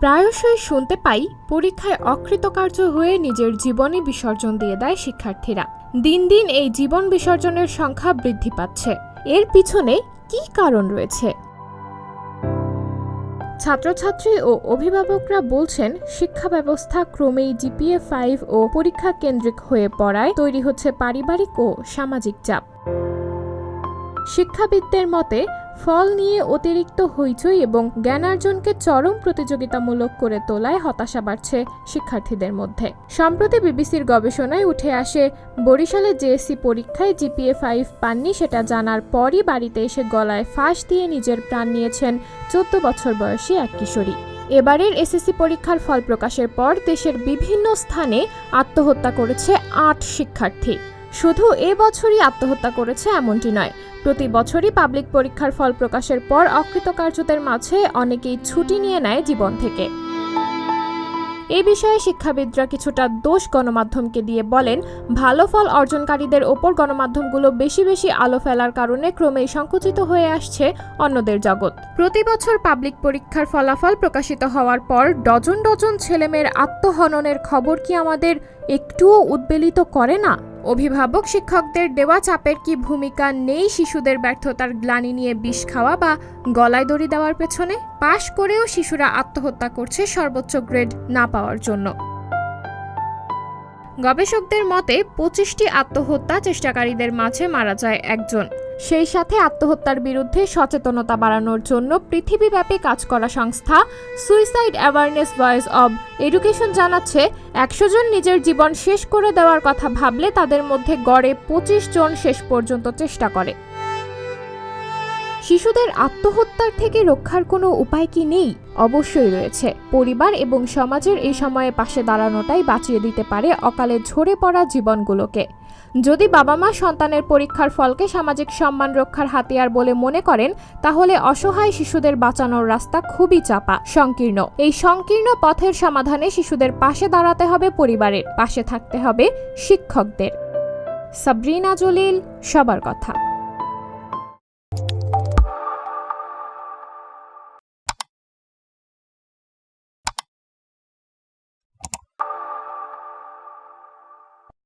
প্রায়শই শুনতে পাই পরীক্ষায় অকৃতকার্য হয়ে নিজের জীবনই বিসর্জন দিয়ে দেয় শিক্ষার্থীরা। দিন দিন এই জীবন বিসর্জনের সংখ্যা বৃদ্ধি পাচ্ছে। এর পিছনে কী কারণ রয়েছে? ছাত্রছাত্রী ও অভিভাবকরা বলছেন, শিক্ষা ব্যবস্থা ক্রমেই GPA-5 ও পরীক্ষা কেন্দ্রিক হয়ে পড়ায় তৈরি হচ্ছে পারিবারিক ও সামাজিক চাপ। শিক্ষাবিদদের মতে, ফল নিয়ে অতিরিক্ত হইচই এবং জ্ঞানার্জনকে চরম প্রতিযোগিতামূলক করে তোলায় হতাশা বাড়ছে শিক্ষার্থীদের মধ্যে। সম্প্রতি বিবিসির গবেষণায় উঠে আসে, বরিশালে JSC পরীক্ষায় GPA-5 পাননি সেটা জানার পরই বাড়িতে এসে গলায় ফাঁস দিয়ে নিজের প্রাণ নিয়েছেন 14 বছর বয়সী এক কিশোরী। এবারের SSC পরীক্ষার ফল প্রকাশের পর দেশের বিভিন্ন স্থানে আত্মহত্যা করেছে 8 শিক্ষার্থী। শুধু এবছরই আত্মহত্যা করেছে এমনটি নয়, প্রতি বছরই পাবলিক পরীক্ষার ফল প্রকাশের পর অকৃতকার্যদের মাঝে অনেকেই ছুটি নিয়ে নেয় জীবন থেকে। এই বিষয়ে শিক্ষাবিদরা কিছুটা দোষ গণমাধ্যমকে দিয়ে বলেন, ভালো ফল অর্জনকারীদের ওপর গণমাধ্যমগুলো বেশি বেশি আলো ফেলার কারণে ক্রমেই সংকুচিত হয়ে আসছে অন্যদের জগৎ। প্রতি বছর পাবলিক পরীক্ষার ফলাফল প্রকাশিত হওয়ার পর ডজন ডজন ছেলেমেয়ের আত্মহননের খবর কি আমাদের একটুও উদ্বেলিত করে না? অভিভাবক শিক্ষকদের দেওয়া চাপের কি ভূমিকা নেই শিশুদের ব্যর্থতার গ্লানি নিয়ে বিষ খাওয়া বা গলায় দড়ি দেওয়ার পেছনে? পাশ করেও শিশুরা আত্মহত্যা করছে সর্বোচ্চ গ্রেড না পাওয়ার জন্য। গবেষকদের মতে 25টি আত্মহত্যা চেষ্টাকারীদের মাঝে মারা যায় একজন। সেই সাথে আত্মহত্যার বিরুদ্ধে সচেতনতা বাড়ানোর জন্য পৃথিবীব্যাপী কাজ করা সংস্থা suicide awareness voice of education জানাচ্ছে, 100 জন নিজের জীবন শেষ করে দেওয়ার কথা ভাবলে তাদের মধ্যে গড়ে 25 জন শেষ পর্যন্ত চেষ্টা করে। শিশুদের আত্মহত্যার থেকে রক্ষার কোনো উপায় কি নেই? অবশ্যই রয়েছে। পরিবার এবং সমাজের এই সময়ে পাশে দাঁড়ানোটাই বাঁচিয়ে দিতে পারে অকালে ঝরে পড়া জীবনগুলোকে। যদি বাবা মা সন্তানের পরীক্ষার ফলকে সামাজিক সম্মান রক্ষার হাতিয়ার বলে মনে করেন, তাহলে অসহায় শিশুদের বাঁচানোর রাস্তা খুবই চাপা, সংকীর্ণ। এই সংকীর্ণ পথের সমাধানে শিশুদের পাশে দাঁড়াতে হবে পরিবারের, পাশে থাকতে হবে শিক্ষকদের। সাবরিনা জলিল, সবার কথা।